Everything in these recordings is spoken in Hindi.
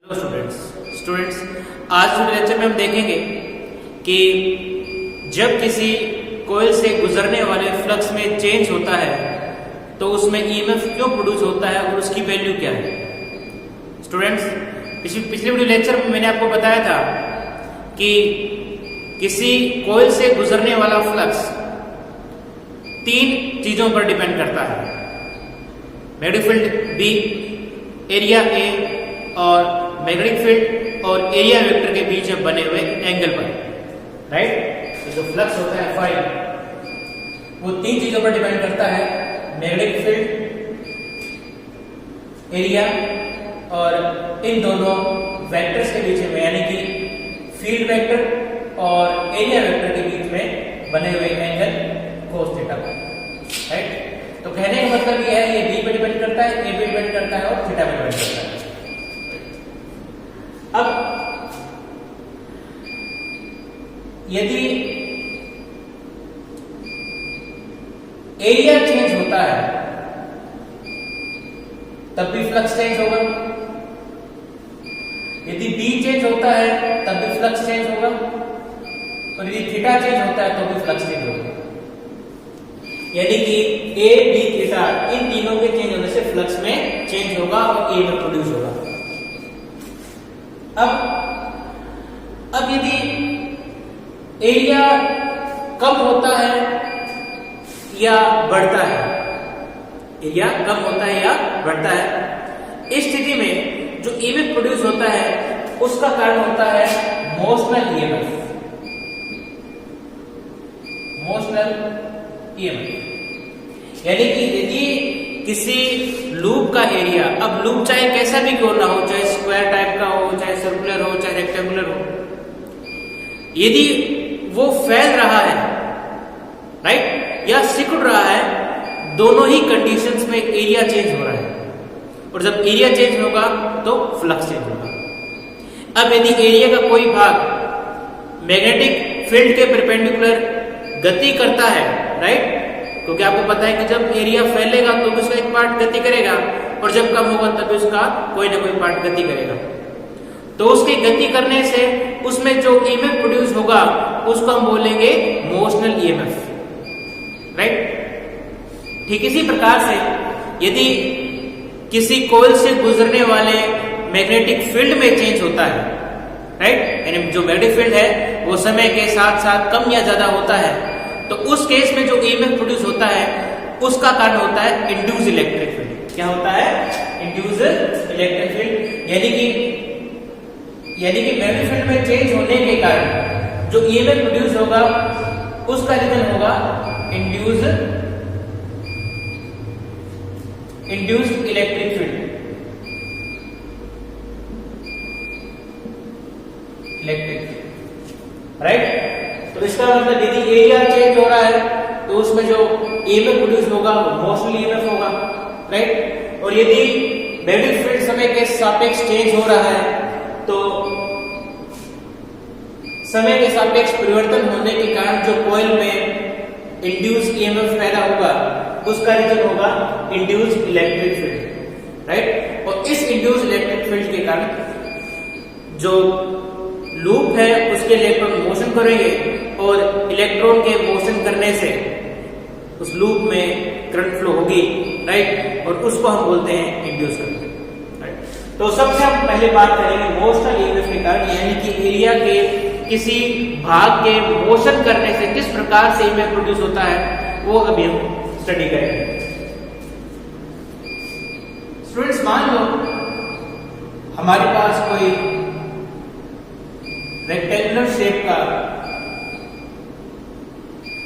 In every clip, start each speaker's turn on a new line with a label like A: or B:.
A: हेलो स्टूडेंट्स आज के लेक्चर में हम देखेंगे कि जब किसी कॉइल से गुजरने वाले फ्लक्स में चेंज होता है तो उसमें ईएमएफ क्यों प्रोड्यूस होता है और उसकी वैल्यू क्या है। स्टूडेंट्स, पिछले वीडियो लेक्चर में मैंने आपको बताया था कि किसी कॉइल से गुजरने वाला फ्लक्स तीन चीजों पर डिपेंड करता है, magnetic field B, area A और मैग्नेटिक फील्ड और एरिया वेक्टर के बीच में बने हुए एंगल पर, राइट। तो जो फ्लक्स होता है फाई वो तीन चीजों पर डिपेंड करता है, मैग्नेटिक फील्ड, एरिया और इन दोनों वेक्टर्स के बीच में यानी कि फील्ड वेक्टर और एरिया वेक्टर के बीच में बने हुए एंगल कोस थीटा पर, राइट। तो कहने का मतलब यह है ये बी पर डिपेंड करता है, ए पर डिपेंड करता है और थीटा पर डिपेंड करता है। अब यदि एरिया चेंज होता है तब भी फ्लक्स चेंज होगा, यदि बी चेंज होता है तब भी फ्लक्स चेंज होगा और यदि थीटा चेंज होता है तो भी फ्लक्स चेंज होगा। यानी कि ए बी थीटा इन तीनों के चेंज होने से फ्लक्स में चेंज होगा और ईएमएफ प्रोड्यूस होगा। अब यदि एरिया कम होता है या बढ़ता है, एरिया कम होता है या बढ़ता है, इस स्थिति में जो ईएमएफ प्रोड्यूस होता है उसका कारण होता है मोशनल ईएमएफ, मोशनल ईएमएफ। यानी कि यदि किसी लूप का एरिया, अब लूप चाहे कैसा भी क्यों ना हो, चाहे स्क्वायर टाइप का हो, चाहे सर्कुलर हो, चाहे रेक्टेंगुलर हो, यदि वो फैल रहा है, राइट, या सिकुड़ रहा है, दोनों ही कंडीशंस में एरिया चेंज हो रहा है और जब एरिया चेंज होगा तो फ्लक्स चेंज होगा। अब यदि एरिया का कोई भाग मैग्नेटिक फील्ड के परपेंडिकुलर गति करता है, राइट, क्योंकि आपको पता है कि जब एरिया फैलेगा तो भी उसका एक पार्ट गति करेगा और जब कम होगा तब उसका कोई ना कोई पार्ट गति करेगा। तो उसकी गति करने से उसमें जो ईएमएफ प्रोड्यूस होगा उसको हम बोलेंगे मोशनल ईएमएफ, राइट। ठीक इसी प्रकार से यदि किसी कॉइल से गुजरने वाले मैग्नेटिक फील्ड में चेंज होता है, राइट, यानी जो मैग्नेटिक फील्ड है वो समय के साथ साथ कम या ज्यादा होता है, तो उस केस में जो ईएमएफ प्रोड्यूस होता है उसका कारण होता है इंड्यूस इलेक्ट्रिक फील्ड। क्या होता है? Induce electric field. यानी कि मैग्नेटिक फील्ड में चेंज होने के कारण जो ईएमएफ प्रोड्यूस होगा उसका रीजन होगा इंड्यूस्ड इलेक्ट्रिक फील्ड, राइट। तो इसका मतलब यदि एरिया चेंज हो रहा है तो उसमें जो ईएमएफ प्रोड्यूस होगा वो मोशनल ईएमएफ होगा, राइट। और यदि मैग्नेटिक फील्ड समय के सापेक्ष चेंज हो रहा है तो समय के सापेक्ष परिवर्तन होने के कारण जो कॉइल में इंड्यूस ईएमएफ पैदा होगा उसका रीजन होगा इंड्यूस इलेक्ट्रिक फील्ड, राइट। और इस इंड्यूस इलेक्ट्रिक फील्ड के कारण जो लूप है उसके इलेक्ट्रॉन मोशन करेंगे और इलेक्ट्रॉन के मोशन करने से उस लूप में करंट फ्लो होगी, राइट, और उसको हम बोलते हैं इंड्यूस करंट, राइट। तो सबसे हम पहले बात करेंगे मोशनल ईएमएफ के कारण, यानी कि एरिया के किसी भाग के मोशन करने से किस प्रकार से ईएमएफ प्रोड्यूस होता है वो अभी हम स्टडी करेंगे। स्टूडेंट्स, मान लो हमारे पास कोई रेक्टेंगुलर शेप का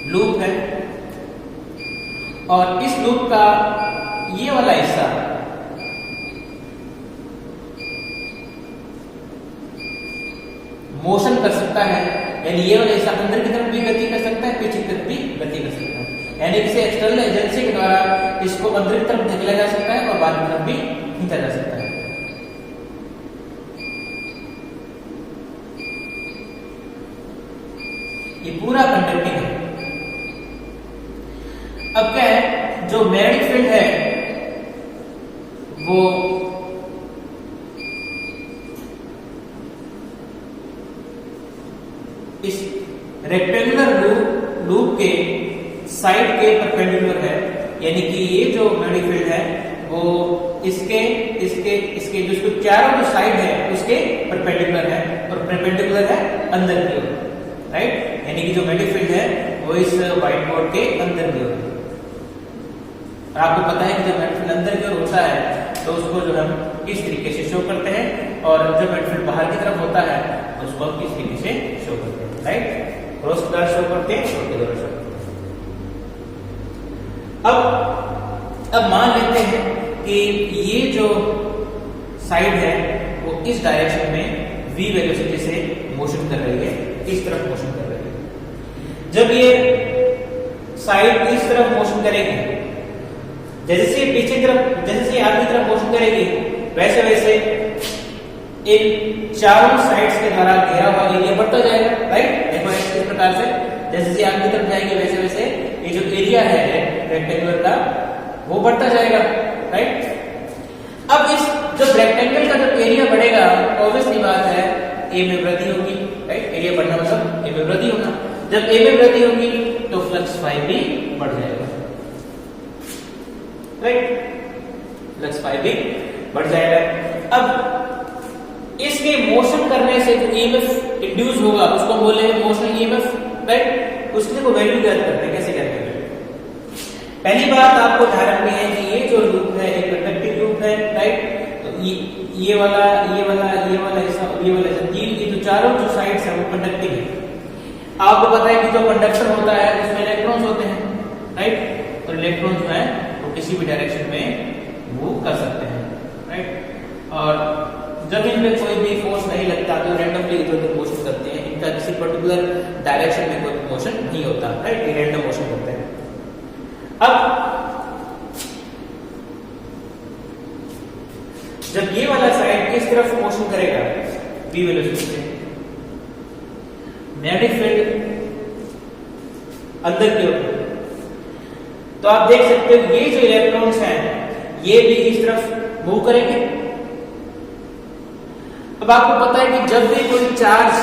A: लूप है और इस लूप का ये वाला हिस्सा मोशन कर सकता है, यानी ये वाला हिस्सा अंदर की तरफ भी गति कर सकता है, पीछे की तरफ भी गति कर सकता है, यानी किसी एक्सटर्नल एजेंसी के द्वारा इसको अंदर की तरफ धकेला जा सकता है और बाहर की तरफ भी खींचा जा सकता है। ये पूरा कंडक्टिंग है। अब क्या है, जो मैग्नेटिक फील्ड है वो रेक्टेंगुलर लूप के साइड के परपेंडिकुलर है, यानी कि ये जो मैग्नेटिक फील्ड है वो इसके जो चारों जो साइड है उसके परपेंडिकुलर है, और परपेंडिकुलर है अंदर की ओर, राइट। यानी कि जो मैग्नेटिक फील्ड है वो इस व्हाइट बोर्ड के अंदर की ओर है। आपको पता है कि जब मैग्नेटिक फील्ड अंदर की ओर होता है तो उसको जो हम इस तरीके से शो करते हैं, और जब मैग्नेटिक फील्ड बाहर की तरफ होता है उसको हम इस तरीके से शो करते हैं, राइट। क्रॉस के द्वारा शो करते हैं, शो के द्वारा शो करते हैं। अब मान लेते हैं कि ये जो साइड है वो इस डायरेक्शन में v वेलोसिटी से मोशन कर रही है, इस तरफ मोशन कर रही है। जब ये साइड इस तरफ मोशन करेगी, जैसे पीछे की तरफ, जैसे आगे की तरफ मोशन करेगी, वैसे वैसे इन चारों साइड्स के द्वारा घेरा हुआ एरिया बढ़ता जाएगा, राइट। देखो इस प्रकार से जैसे आगे की तरफ जाएगी वैसे वैसे ये जो एरिया है रेक्टेंगुलर का वो बढ़ता जाएगा, राइट। अब इस जब रेक्टेंगल का जब एरिया बढ़ेगा, ऑब्वियसली बात है ए में वृद्धि होगी, राइट। एरिया बढ़ना मतलब ए में वृद्धि होना। जब ए में वृद्धि होगी तो फ्लक्स फाई भी बढ़ जाएगा, राइट। फ्लक्स फाई भी बढ़ जाएगा। अब इसके मोशन करने से जो ईएमएफ इंड्यूस होगा उसको बोले मोशन ईएमएफ, राइट। उसकी को वैल्यू ज्ञात करते हैं, कैसे करते हैं? पहली बात आपको ध्यान रखनी है कि ये जो लूप है एक कंडक्टिव लूप है, राइट। तो ये वाला ये जो चारों जो साइड्स है वो कंडक्टिव है। आपको पता है कि जो कंडक्टर होता है उसमें इलेक्ट्रॉन्स होते हैं, राइट। और इलेक्ट्रॉन जो है वो किसी भी डायरेक्शन में मूव कर सकते हैं, राइट। और जब इनमें कोई भी फोर्स नहीं लगता तो रैंडमली इधर-उधर मोशन करते हैं, इनका किसी पर्टिकुलर डायरेक्शन में कोई मोशन नहीं होता, राइट। ये रैंडम मोशन होते हैं। अब जब ये वाला साइड इस तरफ मोशन करेगा v वेलोसिटी से, मैग्नेटिक फील्ड अंदर की ओर, तो आप देख सकते हो ये जो इलेक्ट्रॉन्स हैं ये भी इस तरफ मूव करेंगे। अब आपको पता है कि जब भी कोई चार्ज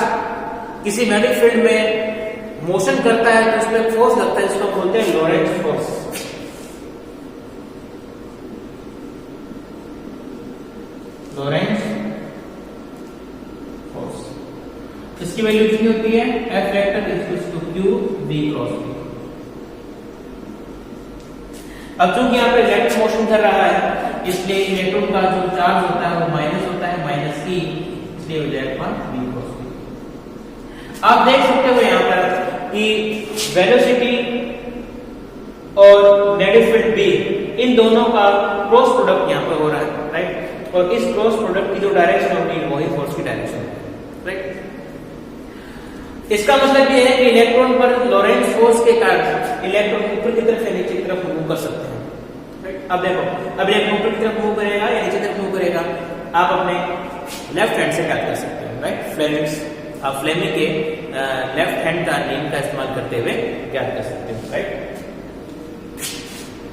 A: किसी मैग्नेटिक फील्ड में मोशन करता है तो उसमें फोर्स लगता है, जिसको बोलते हैं लॉरेंट्ज फोर्स। लॉरेंट्ज फोर्स, इसकी वैल्यू कितनी होती है? F vector equals to Q V cross V। अब चूंकि यहाँ पे इलेक्ट्रॉन मोशन कर रहा है इसलिए इलेक्ट्रॉन का जो चार्ज होता है वो माइनस होता है, माइनस C, इसलिए हो जाएगा V क्रॉस V। आप देख सकते हो यहाँ पर कि वेलोसिटी और मैग्नेटिक फील्ड B इन दोनों का क्रॉस प्रोडक्ट यहाँ पर हो रहा है, राइट। और इस क्रॉस प्रोडक्ट की जो डायरेक्शन होगी वही फोर्स की डायरेक्शन है, राइट। इसका मतलब ये है कि इलेक्ट्रॉन पर लॉरेंट्ज फोर्स के कारण इलेक्ट्रॉन ऊपर की तरफ या नीचे की तरफ मूव कर सकते हैं, राइट। अब देखो, अब इलेक्ट्रॉन ऊपर की तरफ मूव करेगा या नीचे की तरफ मूव करेगा, आप अपने लेफ्ट हैंड से ज्ञात कर सकते हैं, राइट। फ्लेमिंग्स, आप फ्लेमिंग के लेफ्ट हैंड का नियम का इस्तेमाल करते हुए ज्ञात कर सकते हैं, राइट।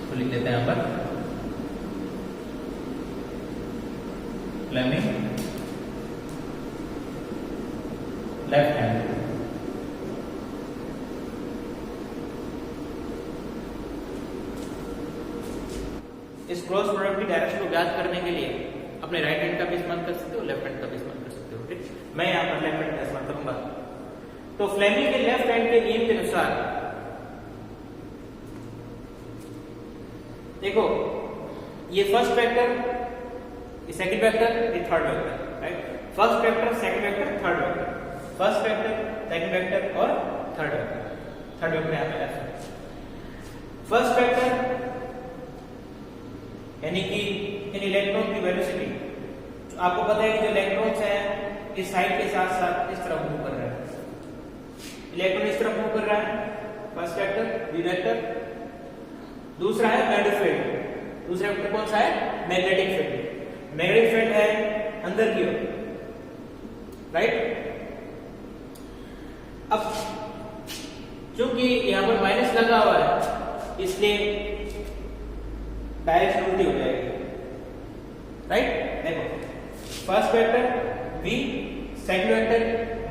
A: तो लिख लेते हैं यहाँ पर फ्लेमिंग लेफ्ट हैंड। इस क्रॉस प्रोडक्ट की डायरेक्शन को ज्ञात करने के लिए अपने राइट हैंड का भी इस्तेमाल कर सकते हो, लेफ्ट हैंड का भी इस्तेमाल कर सकते हो, ठीक। मैं यहाँ पर लेफ्ट हैंड का इस्तेमाल करूंगा। तो फ्लेमिंग के लेफ्ट हैंड के नियम के अनुसार देखो, ये फर्स्ट वेक्टर, ये सेकंड वेक्टर, ये third vector, right. First vector, second vector, third vector, first vector, second vector और थर्ड वेक्टर। थर्ड वेक्टर यहाँ पे लेफ्ट। फर्स्ट वेक्टर यानी कि इन इलेक्ट्रॉन की वेलोसिटी, आपको पता है कि जो इलेक्ट्रॉन्स हैं इस साइड के साथ साथ इस तरफ मूव कर रहे हैं, इलेक्ट्रॉन इस तरफ मूव कर रहा है, फर्स्ट वेक्टर, v वेक्टर। दूसरा है मैग्नेटिक फील्ड, दूसरा वेक्टर कौन सा है? Magnetic field. मैग्नेटिक फील्ड है अंदर की ओर, राइट। अब चूंकि यहां पर माइनस लगा हुआ है इसलिए डायरेक्शन उल्टी हो जाएगी, राइट। देखो, first vector v, second vector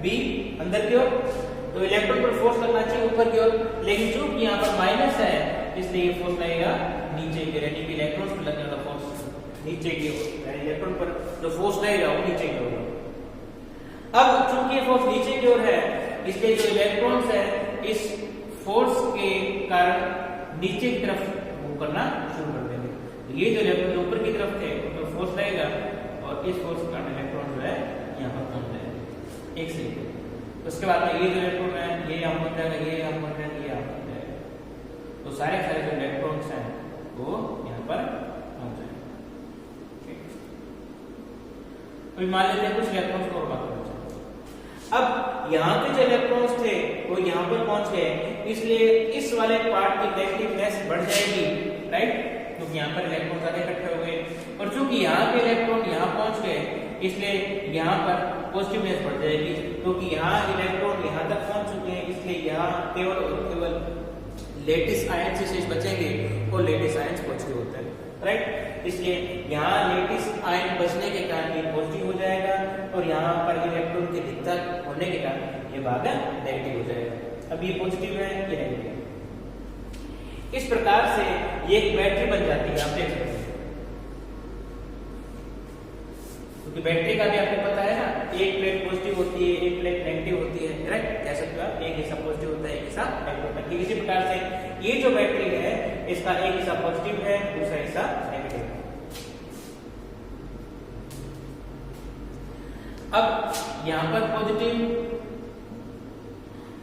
A: b अंदर की ओर, तो इलेक्ट्रॉन पर फोर्स लगना चाहिए ऊपर की ओर, लेकिन चूंकि यहाँ पर माइनस है इसलिए ये फोर्स लगेगा नीचे की ओर, यानी कि इलेक्ट्रॉन पर लगने वाला फोर्स नीचे की ओर, यानी इलेक्ट्रॉन पर जो फोर्स लगेगा वो नीचे की ओर। अब चूंकि ये फोर्स नीचे की ओर है इसलिए जो इलेक्ट्रॉन्स है इस फोर्स के कारण नीचे की तरफ मूव करना शुरू कर देंगे। ये जो इलेक्ट्रॉन ऊपर की तरफ थे उन पर फोर्स लगेगा और इस फोर्स के कारण इलेक्ट्रॉन जो है यहाँ पर पहुंच जाएगा एक से। उसके बाद में ये जो इलेक्ट्रॉन है ये यहाँ पहुंच जाएगा, ये यहाँ पहुंच जाएगा, ये यहाँ पहुंच जाएगा, तो सारे जो इलेक्ट्रॉन्स हैं वो यहाँ पर पहुंच जाएंगे। अभी मान लेते हैं कुछ इलेक्ट्रॉन्स को और बात करना चाहिए। अब यहाँ के जो इलेक्ट्रॉन्स थे वो यहाँ पर पहुंच गए, इसलिए इस वाले पार्ट की नेगेटिवनेस बढ़ जाएगी, राइट, क्योंकि यहाँ पर इलेक्ट्रॉन ज्यादा इकट्ठे हो गए। और चूंकि यहाँ के इलेक्ट्रॉन यहाँ पहुंच गए इसलिए यहाँ पर पॉजिटिवनेस बढ़ जाएगी, क्योंकि यहाँ इलेक्ट्रॉन यहाँ तक पहुंच चुके हैं, इसलिए यहाँ केवल और केवल लेटिस आयन से शेष बचेंगे और लेटिस आयन पॉजिटिव होते हैं, राइट। इसलिए यहाँ लेटिस आयन बचने के कारण ये पॉजिटिव हो जाएगा और यहाँ पर इलेक्ट्रॉन के अधिकता होने के कारण ये भाग नेगेटिव हो जाएगा। अब ये पॉजिटिव है, ये नेगेटिव है। इस प्रकार से ये एक बैटरी बन जाती है, आप देख सकते हैं, क्योंकि बैटरी का भी आपको पता है ना, एक प्लेट पॉजिटिव होती है, एक प्लेट नेगेटिव होती है, राइट, कह सकते हो आप, एक हिस्सा पॉजिटिव होता है, एक हिस्सा नेगेटिव होता है। इसी प्रकार से ये जो बैटरी है इसका एक हिस्सा पॉजिटिव है, दूसरा हिस्सा नेगेटिव है। अब यहाँ पर पॉजिटिव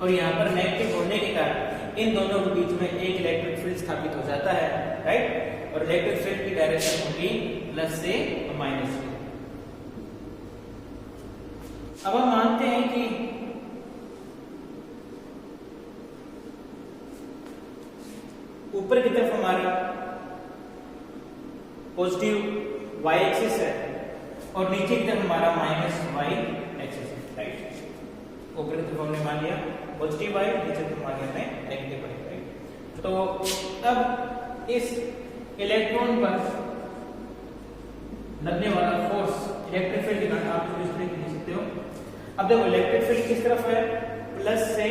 A: और यहाँ पर नेगेटिव होने के कारण इन दोनों के बीच में एक इलेक्ट्रिक फील्ड स्थापित हो जाता है, राइट, और इलेक्ट्रिक फील्ड की डायरेक्शन होगी प्लस से माइनस से। अब हम मानते हैं कि ऊपर की तरफ हमारा पॉजिटिव y एक्सिस है और नीचे की तरफ हमारा माइनस y एक्सिस है, राइट। ऊपर की तरफ हमने मान लिया पॉजिटिव y, नीचे की तरफ मान लिया हमने नेगेटिव y, राइट। तो अब इस इलेक्ट्रॉन पर लगने वाला फोर्स इलेक्ट्रिक फील्ड के कारण आप इस तरह लिख सकते हो। अब देखो इलेक्ट्रिक फील्ड किस तरफ है, प्लस से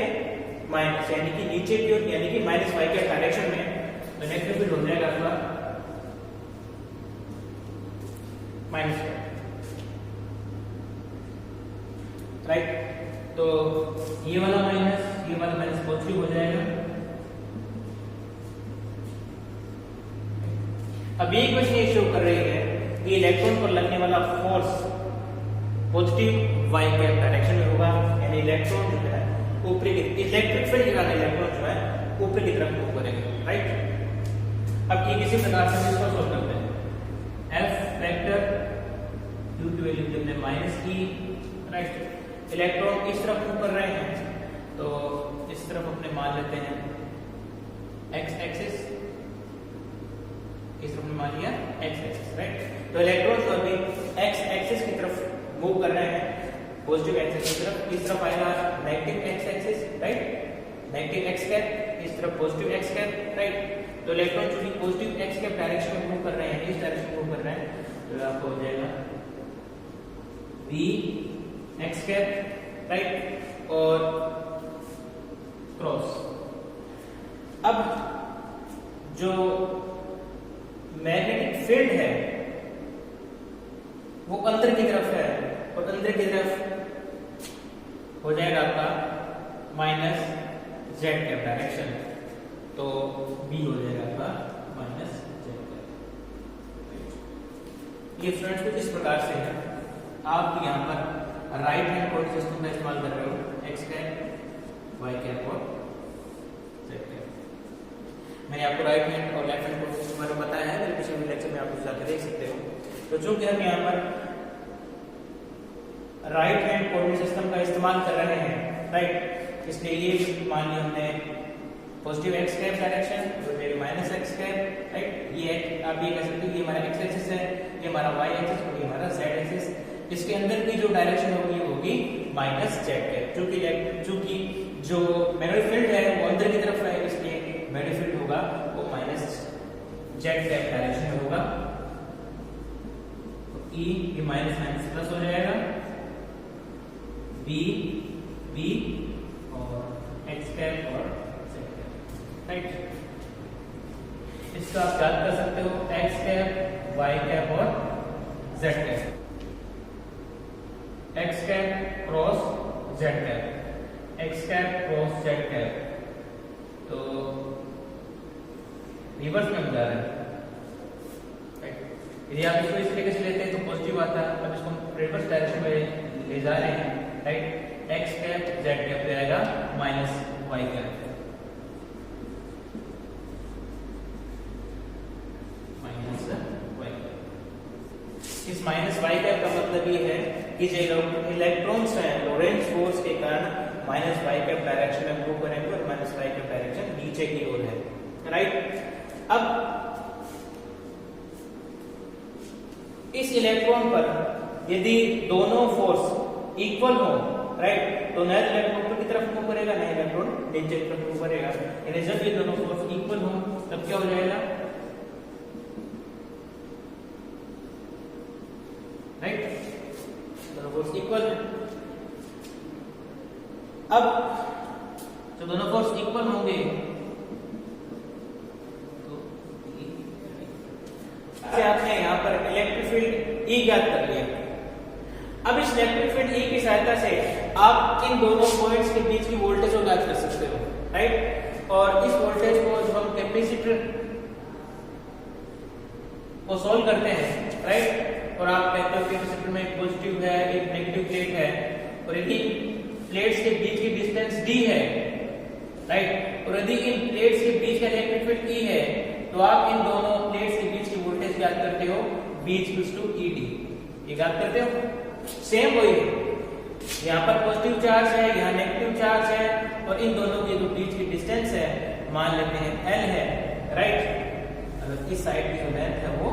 A: माइनस, यानी कि नीचे की ओर, यानी कि माइनस y के डायरेक्शन में, तो इलेक्ट्रिक फील्ड हो जाएगा आपका माइनस y, राइट। तो ये वाला माइनस पॉजिटिव हो जाएगा। अब ये क्वेश्चन ये शो कर रही है कि इलेक्ट्रॉन पर लगने वाला फोर्स पॉजिटिव y के डायरेक्शन में होगा, यानी इलेक्ट्रॉन जो है ऊपरी की, इलेक्ट्रिक फील्ड के कारण इलेक्ट्रॉन जो है ऊपरी की तरफ मूव करेंगे, राइट। अब ये किसी प्रकार से हम इसको सोल्व करते हैं। F वेक्टर q की वैल्यू हमने माइनस की, राइट। इलेक्ट्रॉन इस तरफ मूव कर रहे हैं तो इस तरफ अपने मान लेते हैं x एक्सिस, इस तरफ में मान लिया x एक्सिस, राइट। तो इलेक्ट्रॉन जो अभी x एक्सिस की तरफ मूव कर रहे हैं, पॉजिटिव एक्सिस की तरफ, इस तरफ आएगा negative x axis, right, negative x cap, इस तरफ पॉजिटिव x कैप, राइट। तो इलेक्ट्रॉन जो कि पॉजिटिव x कैप डायरेक्शन में मूव कर रहे हैं, इस डायरेक्शन में मूव कर रहे हैं, तो आपको हो जाएगा v x कैप, राइट, और क्रॉस। अब जो मैग्नेटिक फील्ड है वो अंदर की तरफ है और अंदर की तरफ हो जाएगा आपका माइनस जेड कैप डायरेक्शन, तो बी हो जाएगा आपका माइनस जेड कैप। ये फ्रेंड्स कुछ इस प्रकार से है। आप यहाँ पर राइट हैंड कोऑर्डिनेट सिस्टम का इस्तेमाल कर रहे हो, एक्स कैप, वाई कैप और जेड कैप। मैंने आपको राइट हैंड और लेफ्ट हैंड कोऑर्डिनेट सिस्टम में बताया है, मेरे पिछले लेक्चर में आप उसे जाकर देख सकते हो। तो चूंकि हम यहाँ पर राइट हैंड कोऑर्डिनेट सिस्टम का इस्तेमाल कर रहे हैं, राइट, इसलिए ये मान लिया हमने पॉजिटिव एक्स कैप डायरेक्शन, तो मेरे माइनस एक्स कैप, राइट। ये आप ये कह सकते हो कि हमारा एक्स एक्सिस है, ये हमारा वाई एक्सिस और ये हमारा जेड एक्सिस। इसके अंदर की जो डायरेक्शन होगी वो होगी माइनस जेड कैप, चूंकि जो मैग्नेटिक फील्ड है वो अंदर की तरफ है, इसलिए मैग्नेटिक फील्ड होगा वो माइनस जेड कैप डायरेक्शन में होगा। तो ई ये माइनस माइनस प्लस हो जाएगा, बी बी और इसका आप याद कर सकते हो एक्स कैप, वाई कैप और Z cap, x cap cross Z cap, x cap cross Z cap, तो रिवर्स में हो जा रहा है। यदि आप इसको इस तरीके से लेते हैं तो पॉजिटिव आता है, अब इसको हम रिवर्स डायरेक्शन में ले जा रहे हैं, right. X cap Z cap पे आएगा minus Y cap, minus Y cap. इस माइनस वाई कैप का मतलब ये है कि जो इलेक्ट्रॉन्स हैं लोरेंट्ज फोर्स के कारण माइनस वाई कैप डायरेक्शन में मूव करेंगे और माइनस वाई कैप डायरेक्शन नीचे की ओर है, राइट। अब इस इलेक्ट्रॉन पर यदि दोनों फोर्स इक्वल हो, राइट, तो नया इलेक्ट्रॉन ऊपर की तरफ मूव करेगा, नया इलेक्ट्रॉन नीचे की तरफ मूव करेगा। यानी जब ये दोनों फोर्स इक्वल हो तब क्या हो जाएगा, राइट, दोनों फोर्स इक्वल है। अब जब दोनों फोर्स इक्वल होंगे तो आपने यहाँ पर इलेक्ट्रिक फील्ड E ज्ञात कर लिया। अब इस इलेक्ट्रिक फील्ड E की सहायता से आप इन दोनों पॉइंट्स के बीच की वोल्टेज को ज्ञात कर सकते हो, राइट। और इस वोल्टेज को जब हम कैपेसिटर को सॉल्व करते हैं, राइट, और आप कहते हो कैपेसिटर में एक पॉजिटिव है एक नेगेटिव प्लेट है, और यदि प्लेट्स के बीच की डिस्टेंस D है, राइट, और यदि इन प्लेट्स के बीच का इलेक्ट्रिक फील्ड E है, तो आप इन दोनों प्लेट्स के बीच की वोल्टेज ज्ञात करते हो V = ED, ये ज्ञात करते हो। सेम वही है, यहाँ पर पॉजिटिव चार्ज है, यहाँ नेगेटिव चार्ज है, और इन दोनों के जो बीच की डिस्टेंस है मान लेते हैं L है, राइट। अगर इस साइड की जो लेंथ है वो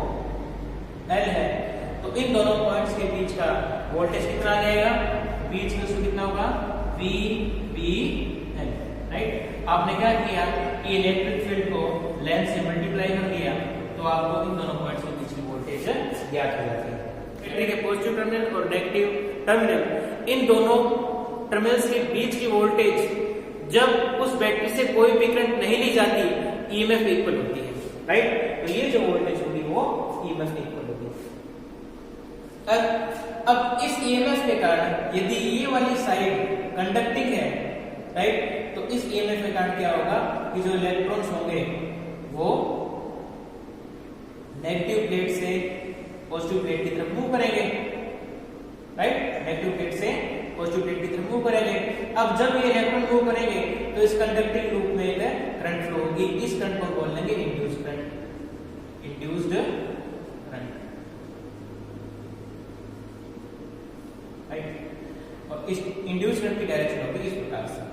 A: L है, तो इन दोनों पॉइंट्स के बीच का वोल्टेज कितना आ जाएगा, V = कितना होगा, VBL, राइट। आपने क्या किया कि इलेक्ट्रिक फील्ड को लेंथ से मल्टीप्लाई कर दिया, तो आपको इन दोनों पॉइंट्स के बीच की वोल्टेज ज्ञात हो जाती है। बैटरी के पॉजिटिव टर्मिनल और नेगेटिव टर्मिनल, इन दोनों टर्मिनल्स के बीच की वोल्टेज जब उस बैटरी से कोई भी करंट नहीं ली जाती, ईएमएफ इक्वल होती है, राइट। तो ये जो वोल्टेज होगी वो ईएमएफ इक्वल होगी। अब इस ईएमएफ के कारण यदि ये वाली साइड कंडक्टिंग है, राइट, तो इस ईएमएफ के कारण क्या होगा कि जो इलेक्ट्रॉन्स होंगे वो नेगेटिव प्लेट से पॉजिटिव प्लेट की तरफ मूव करेंगे, राइट, नेगेटिव प्लेट से पॉजिटिव प्लेट की तरफ मूव करेंगे। अब जब ये इलेक्ट्रॉन मूव करेंगे तो इस कंडक्टिंग लूप में एक करंट फ्लो होगी, इस करंट को बोल लेंगे induced current, induced current, right. और इस इंड्यूस्ड करंट की डायरेक्शन होगी इस प्रकार से।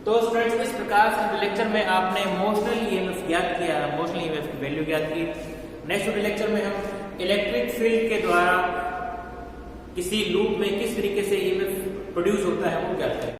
A: तो स्टूडेंट्स, इस प्रकार से लेक्चर में आपने मोशनल ईएमएफ ज्ञात किया, मोशनल ईएमएफ की वैल्यू ज्ञात की। नेक्स्ट लेक्चर में हम इलेक्ट्रिक फील्ड के द्वारा किसी लूप में किस तरीके से ईएमएफ प्रोड्यूस होता है वो ज्ञात करेंगे।